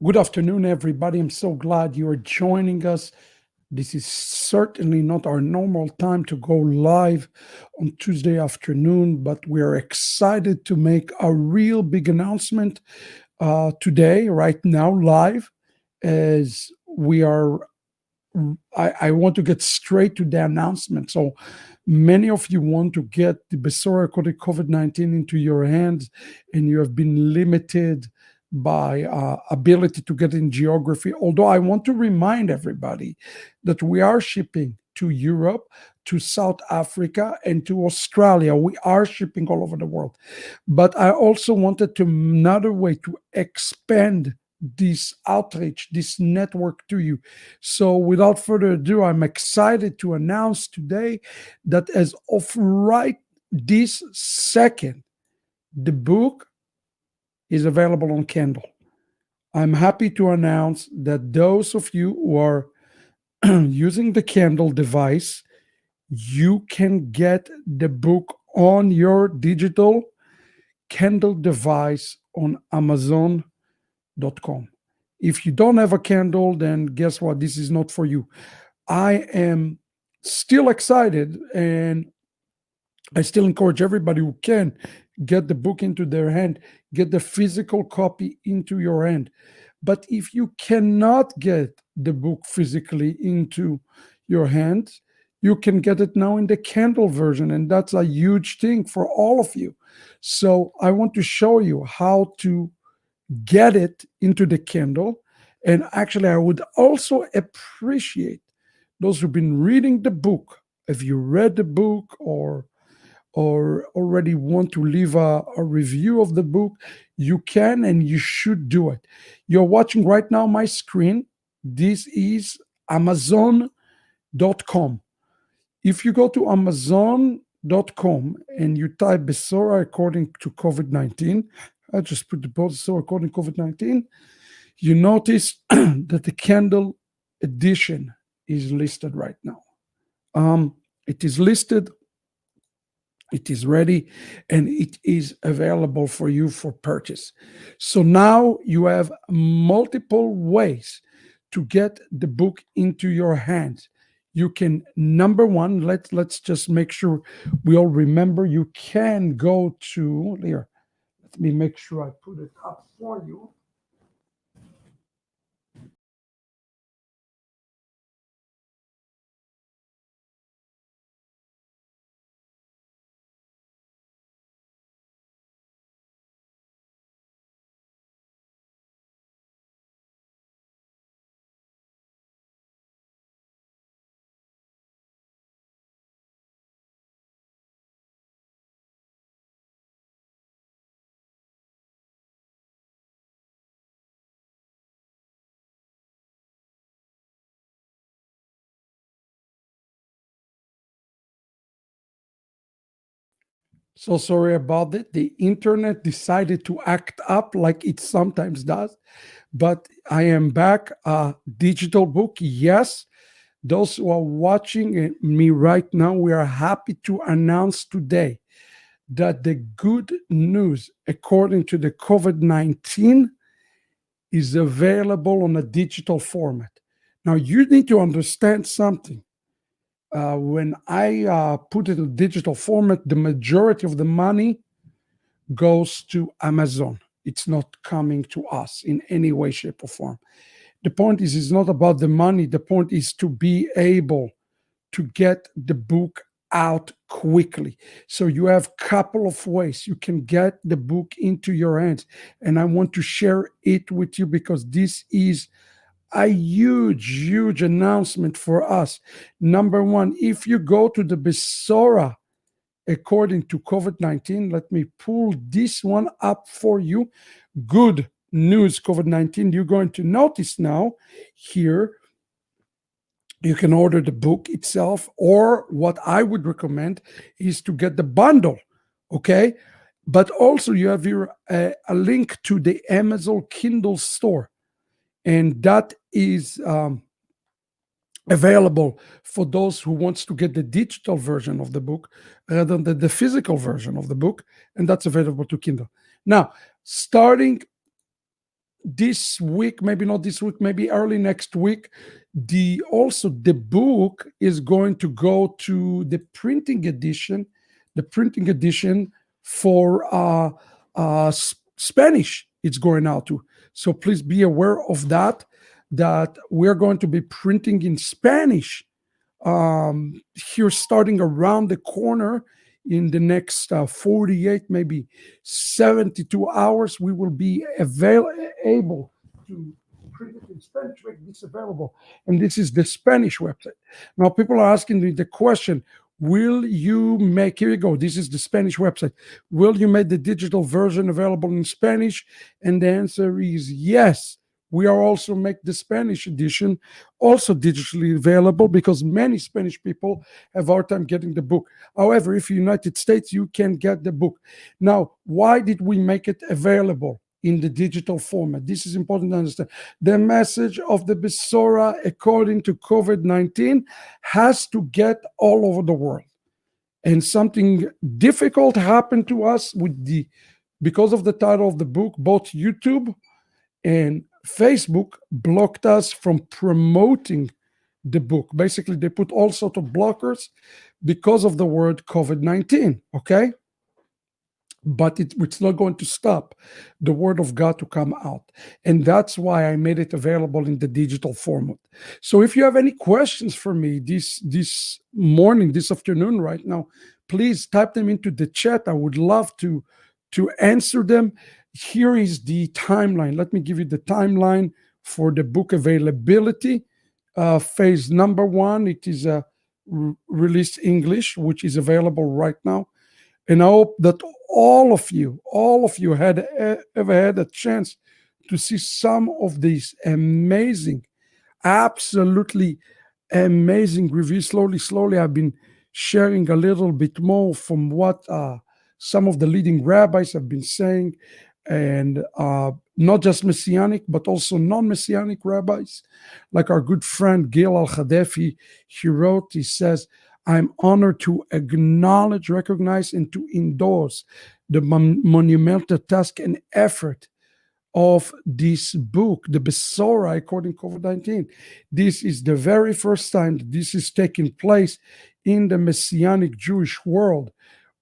Good afternoon, everybody. I'm so glad you are joining us. This is certainly not our normal time to go live on Tuesday afternoon, but we are excited to make a real big announcement today, right now, live, as we are. I want to get straight to the announcement. So many of you want to get the Besorah coded COVID-19 into your hands, and you have been limited by ability to get in geography. Although I want to remind everybody that we are shipping to Europe, to South Africa, and to Australia. We are shipping all over the world. But I also wanted to another way to expand this outreach, this network to you. So without further ado, I'm excited to announce today that as of right this second, the book is available on Kindle. I'm happy to announce that those of you who are using the Kindle device, you can get the book on your digital Kindle device on Amazon.com. If you don't have a Kindle, then guess what? This is not for you. I am still excited, and I still encourage everybody who can get the book into their hand, get the physical copy into your hand. But if you cannot get the book physically into your hand, you can get it now in the Kindle version, and that's a huge thing for all of you. So I want to show you how to get it into the Kindle. And actually, I would also appreciate those who've been reading the book. If you read the book or already want to leave a review of the book, you can and you should do it. You're watching right now my screen. This is Amazon.com. If you go to Amazon.com and you type Besorah according to COVID-19, I just put the Besorah according to COVID-19, you notice that the Kindle edition is listed right now. It is listed, it is ready, and it is available for you for purchase. So now you have multiple ways to get the book into your hands. You can, number one, let's just make sure we all remember, you can go to here. Let me make sure I put it up for you. So sorry about it. The internet decided to act up like it sometimes does, but I am back. Digital book, yes. Those who are watching me right now, we are happy to announce today that the good news, according to the COVID-19, is available on a digital format. Now, you need to understand something. When I put it in digital format, the majority of the money goes to Amazon. It's not coming to us in any way, shape, or form. The point is, it's not about the money. The point is to be able to get the book out quickly. So you have a couple of ways you can get the book into your hands. And I want to share it with you because this is a huge announcement for us. Number one, if you go to the Besorah according to COVID-19, let me pull this one up for you. Good news, COVID-19. You're going to notice now here, you can order the book itself, or what I would recommend is to get the bundle, okay? But also you have here a link to the Amazon Kindle store, and that is available for those who wants to get the digital version of the book rather than the physical version of the book, and that's available to Kindle. Now, starting this week, maybe not this week, maybe early next week, the book is going to go to the printing edition for Spanish. It's going out to. So please be aware of that. That we're going to be printing in Spanish here, starting around the corner in the next 48, maybe 72 hours. We will be able to print it in Spanish, make this available. And this is the Spanish website. Now, people are asking me the question, will you make, here you go, this is the Spanish website. Will you make the digital version available in Spanish? And the answer is yes. We are also make the Spanish edition also digitally available because many Spanish people have a hard time getting the book. However, if you're United States, you can get the book. Now, why did we make it available in the digital format? This is important to understand. The message of the Besorah according to COVID-19 has to get all over the world. And something difficult happened to us because of the title of the book. Both YouTube and Facebook blocked us from promoting the book. Basically, they put all sorts of blockers because of the word COVID-19, okay? But it's not going to stop the word of God to come out. And that's why I made it available in the digital format. So if you have any questions for me this morning, this afternoon, right now, please type them into the chat. I would love to answer them. Here is the timeline. Let me give you the timeline for the book availability. Phase number 1, it is a released English, which is available right now. And I hope that all of you ever had a chance to see some of these amazing, absolutely amazing reviews. Slowly, I've been sharing a little bit more from what some of the leading rabbis have been saying, and not just Messianic, but also non-Messianic rabbis, like our good friend Gil Al-Khadefi. He says, I'm honored to acknowledge, recognize, and to endorse the monumental task and effort of this book, the Besorah according to COVID-19. This is the very first time that this is taking place in the Messianic Jewish world,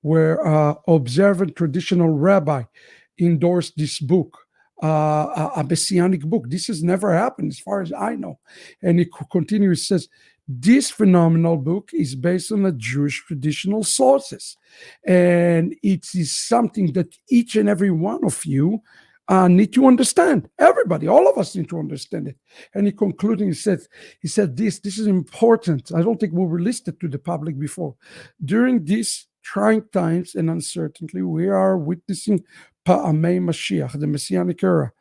where observant traditional rabbi endorsed this book, a Messianic book. This has never happened as far as I know. And it continues, says, this phenomenal book is based on a Jewish traditional sources. And it is something that each and every one of you need to understand. Everybody, all of us need to understand it. And he concluding, he said, this is important. I don't think we released it to the public before. During these trying times and uncertainty, we are witnessing Pa'amei Mashiach, the Messianic era.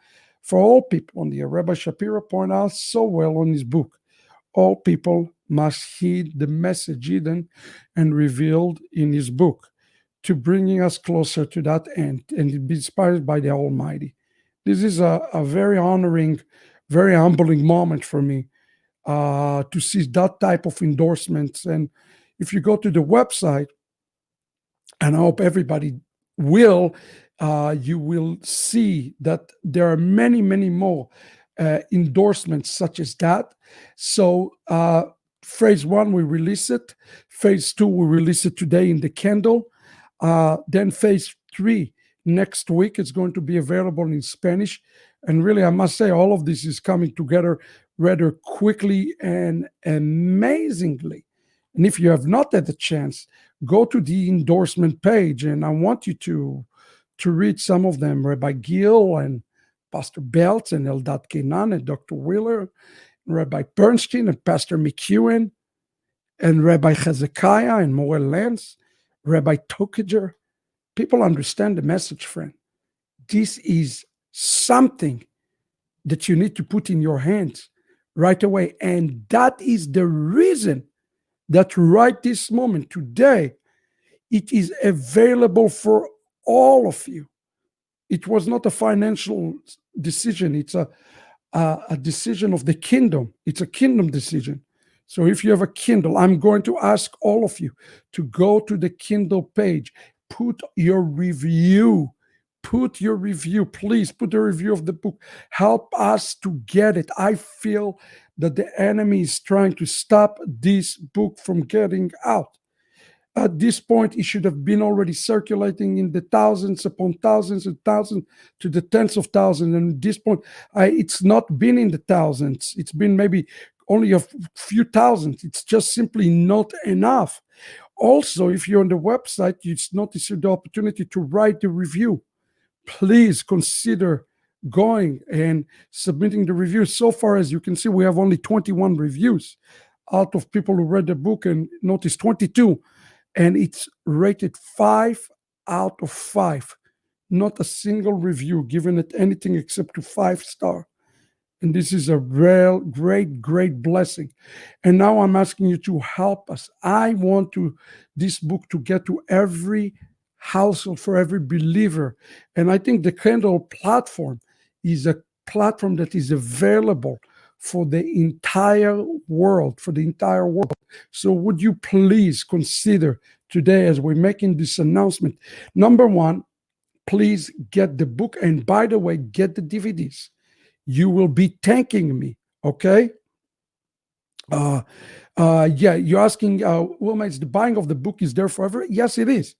For all people on the Rabbi Shapira pointed out so well on his book, all people must heed the message hidden and revealed in his book to bringing us closer to that end and be inspired by the Almighty. This is a very honoring, very humbling moment for me to see that type of endorsements. And if you go to the website, and I hope everybody will, you will see that there are many, many more endorsements such as that. So phase 1, we release it. Phase 2, we release it today in the Kindle. Then phase 3, next week, it's going to be available in Spanish. And really, I must say, all of this is coming together rather quickly and amazingly. And if you have not had the chance, go to the endorsement page, and I want you to read some of them. Rabbi Gil and Pastor Beltz and Eldad Kenan and Dr. Wheeler, and Rabbi Bernstein and Pastor McEwen, and Rabbi Hezekiah and Morel Lance, Rabbi Tokager. People understand the message, friend. This is something that you need to put in your hands right away. And that is the reason that right this moment, today, it is available for all of you. It was not a financial decision. It's a decision of the kingdom. It's a kingdom decision. So if you have a Kindle, I'm going to ask all of you to go to the Kindle page, put your review put your review. Please put a review of the book. Help us to get it. I feel that the enemy is trying to stop this book from getting out. At this point, it should have been already circulating in the thousands upon thousands and thousands to the tens of thousands. And at this point, it's not been in the thousands. It's been maybe only a few thousands. It's just simply not enough. Also, if you're on the website, you notice the opportunity to write the review. Please consider going and submitting the review. So far, as you can see, we have only 21 reviews out of people who read the book, and notice 22. And it's rated 5 out of 5. Not a single review given it anything except to 5-star. And this is a real great blessing. And now I'm asking you to help us. I want this book to get to every household, for every believer. And I think the Kindle platform is a platform that is available for the entire world, So would you please consider today, as we're making this announcement, number one, please get the book. And by the way, get the DVDs. You will be thanking me, okay? Yeah, you're asking, Wilma, is the buying of the book is there forever? Yes, it is.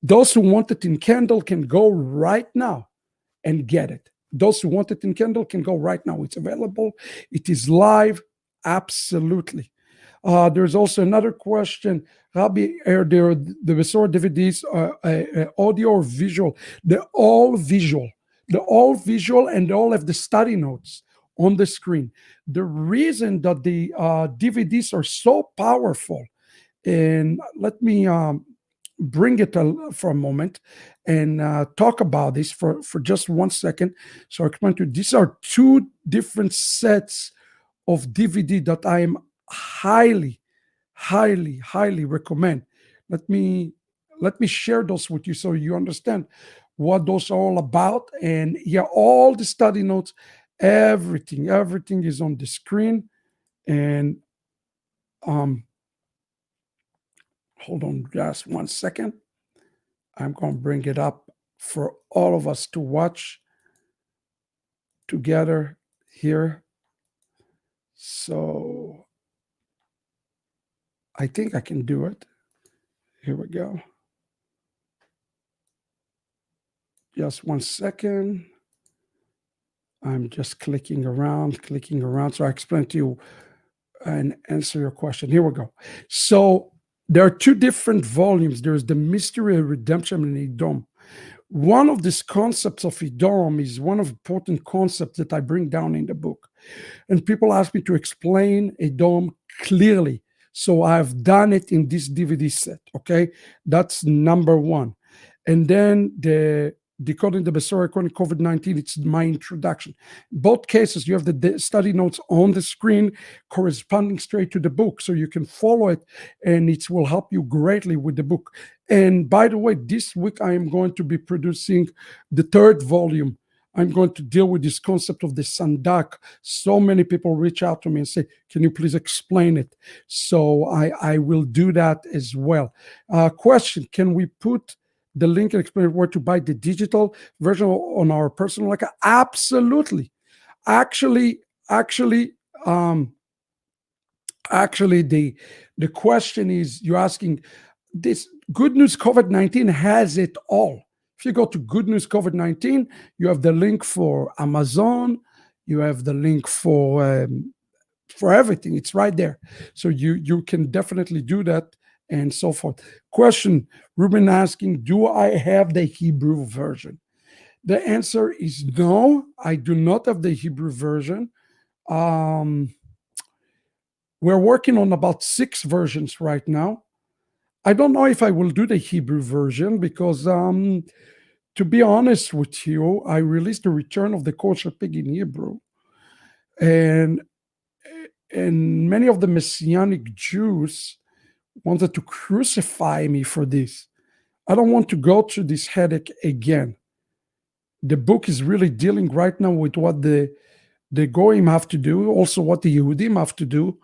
Those who want it in Kindle can go right now and get it. Those who want it in Kindle can go right now. It's available. It is live. Absolutely. There's also another question. Rabbi, are there the Besorah DVDs audio or visual? They're all visual. They're all visual, and they all have the study notes on the screen. The reason that the DVDs are so powerful, and let me bring it for a moment and talk about this for just 1 second. So I explain to you, these are 2 different sets of DVD that I am highly recommend. Let me share those with you so you understand what those are all about. And yeah, all the study notes, everything is on the screen. And hold on just 1 second. I'm going to bring it up for all of us to watch together here. So I think I can do it. Here we go. Just 1 second. I'm just clicking around. So I explain to you and answer your question. Here we go. So there are 2 different volumes. There's the Mystery of Redemption and Edom. One of these concepts of Edom is one of the important concepts that I bring down in the book. And people ask me to explain Edom clearly. So I've done it in this DVD set, okay? That's number 1. And then the Decoding the Besorah according to COVID-19, it's my introduction. Both cases, you have the study notes on the screen corresponding straight to the book, so you can follow it, and it will help you greatly with the book. And by the way, this week I am going to be producing the 3rd volume. I'm going to deal with this concept of the sandak. So many people reach out to me and say, can you please explain it? So I will do that as well. Question, can we put the link and explain where to buy the digital version on our personal account? Absolutely. Actually, the question is, you're asking, this Good News COVID-19 has it all. If you go to Good News COVID-19, you have the link for Amazon, you have the link for everything. It's right there. So you can definitely do that, and so forth. Question, Ruben asking, do I have the Hebrew version? The answer is no, I do not have the Hebrew version. We're working on about 6 versions right now. I don't know if I will do the Hebrew version because, to be honest with you, I released the Return of the Kosher Pig in Hebrew. And many of the Messianic Jews wanted to crucify me for this. I don't want to go through this headache again. The book is really dealing right now with what the Goyim have to do, also what the Yehudim have to do.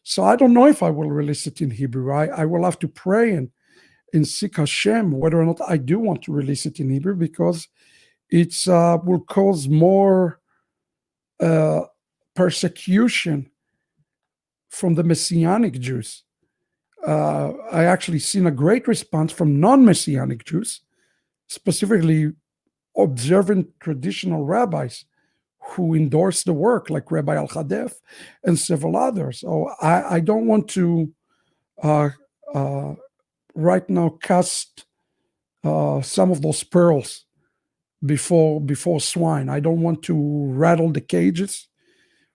So I don't know if I will release it in Hebrew. I will have to pray and seek Hashem whether or not I do want to release it in Hebrew, because It's will cause more uh, persecution from the Messianic Jews. I actually seen a great response from non-Messianic Jews, specifically observant traditional rabbis who endorse the work, like Rabbi Al-Hadef and several others. So I don't want to uh, uh, right now cast some of those pearls before swine. I don't want to rattle the cages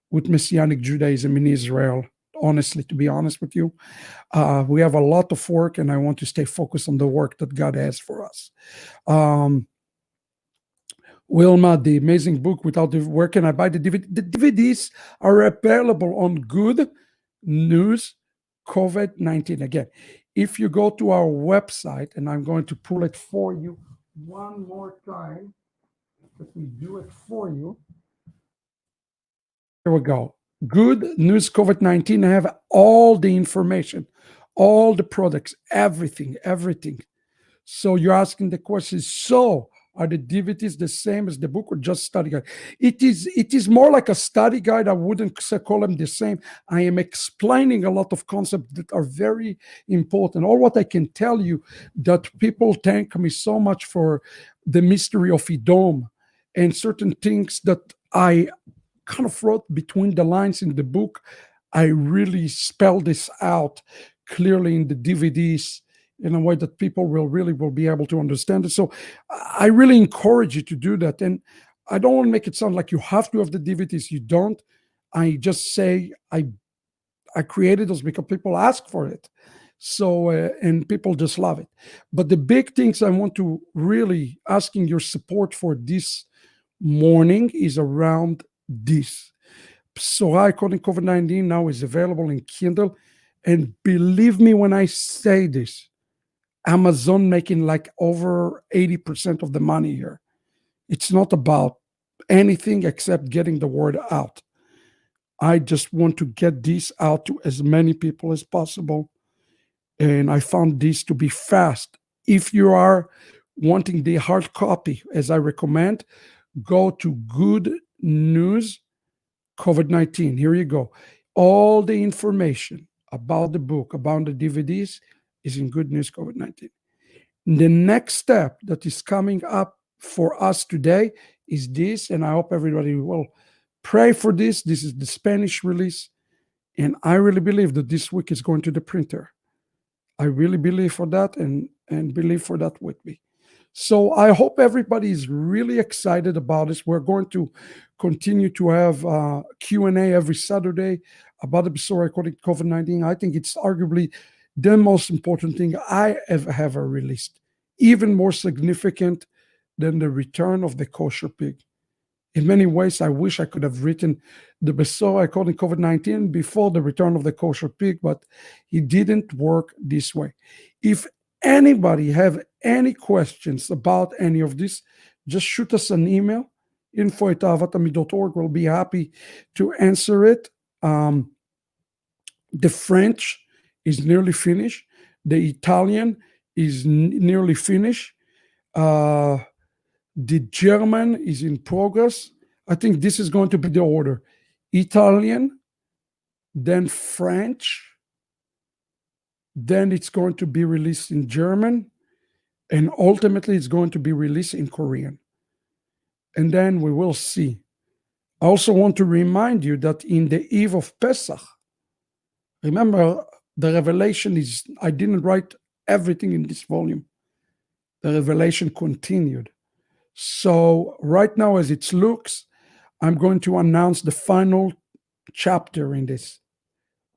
with Messianic Judaism in Israel. Honestly, to be honest with you, we have a lot of work, and I want to stay focused on the work that God has for us. Wilma, the amazing book without the where can I buy the DVD? The DVDs are available on Good News COVID-19. Again, if you go to our website, and I'm going to pull it for you one more time. Let me do it for you. Here we go. Good News COVID-19. I have all the information, all the products, everything. So you're asking the question, so are the DVDs the same as the book or just study guide? It is more like a study guide. I wouldn't call them the same. I am explaining a lot of concepts that are very important. All what I can tell you that people thank me so much for the mystery of Edom and certain things that I kind of wrote between the lines in the book. I really spell this out clearly in the DVDs in a way that people will be able to understand it. So I really encourage you to do that. And I don't want to make it sound like you have to have the DVDs. You don't. I just say I created those because people ask for it. So and people just love it. But the big things I want to really asking your support for this morning is around this. Besorah according COVID-19 now is available in Kindle. And believe me when I say this, Amazon making like over 80% of the money here. It's not about anything except getting the word out. I just want to get this out to as many people as possible. And I found this to be fast. If you are wanting the hard copy, as I recommend, go to Good News COVID-19. Here you go. All the information about the book, about the DVDs is in Good News COVID-19. The next step that is coming up for us today is this, and I hope everybody will pray for this. This is the Spanish release, and I really believe that this week is going to the printer. I really believe for that and believe for that with me. So I hope everybody is really excited about this. We're going to continue to have Q&A every Saturday about the Besorah according to COVID-19. I think it's arguably the most important thing I have ever released, even more significant than the return of the kosher pig. In many ways, I wish I could have written the Besorah according to COVID-19 before the return of the kosher pig, but it didn't work this way. If anybody have any questions about any of this, just shoot us an email, info@ahavatami.org. We'll be happy to answer it. The French is nearly finished. The Italian is nearly finished. The German is in progress. I think this is going to be the order. Italian, then French, then it's going to be released in German, and ultimately it's going to be released in Korean. And then we will see. I also want to remind you that in the eve of Pesach, remember the revelation is, I didn't write everything in this volume. The revelation continued. So right now, as it looks, I'm going to announce the final chapter in this.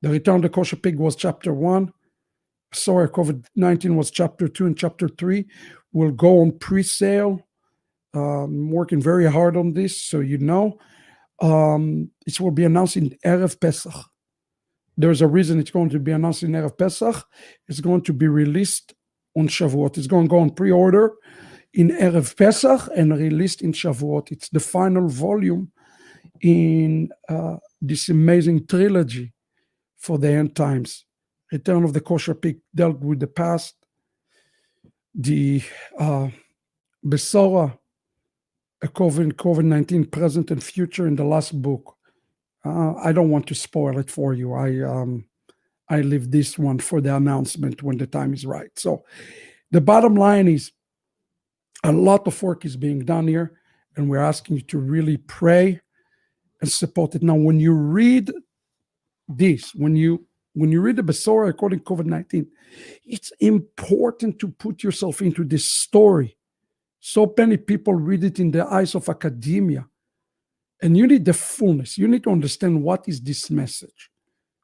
The Return of the Kosher Pig was chapter 1. Sorry, COVID-19 was chapter 2, and chapter 3 will go on pre-sale. I'm working very hard on this, so you know. It will be announced in Erev Pesach. There's a reason it's going to be announced in Erev Pesach. It's going to be released on Shavuot. It's going to go on pre-order in Erev Pesach and released in Shavuot. It's the final volume in this amazing trilogy for the end times. Return of the Kosher Pig dealt with the past. The Besorah a COVID-19 present and future in the last book. I don't want to spoil it for you. I leave this one for the announcement when the time is right. So the bottom line is a lot of work is being done here, and we're asking you to really pray and support it. Now, when you read this, when you read the Besorah according to COVID-19, it's important to put yourself into this story. So many people read it in the eyes of academia, and you need the fullness. You need to understand what is this message.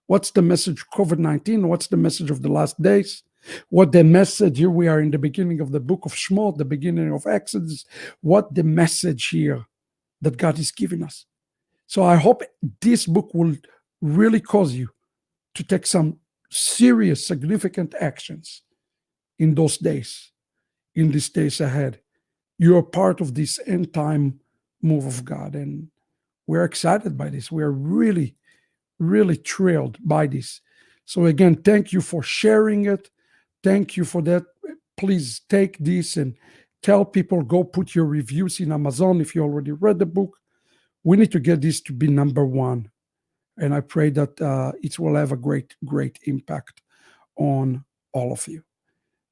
What's the message of COVID-19? What's the message of the last days? What the message here? We are in the beginning of the book of Shemot, the beginning of Exodus. What the message here that God is giving us. So I hope this book will really cause you to take some serious, significant actions in those days, in these days ahead. You are part of this end time move of God, and we're excited by this. We are really, really thrilled by this. So again, thank you for sharing it. Thank you for that. Please take this and tell people, go put your reviews in Amazon if you already read the book. We need to get this to be number one. And I pray that it will have a great, great impact on all of you.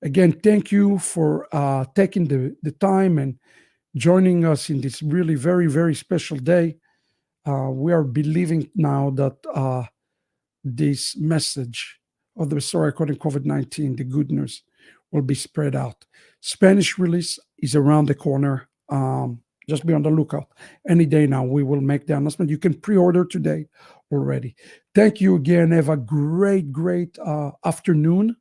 Again, thank you for taking the time and joining us in this really very, very special day. We are believing now that this message of the Besorah according to COVID-19, the good news, will be spread out. Spanish release is around the corner. Just be on the lookout. Any day now, we will make the announcement. You can pre-order today already. Thank you again. Have a great, great afternoon.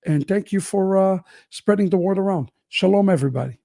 And thank you for spreading the word around. Shalom, everybody.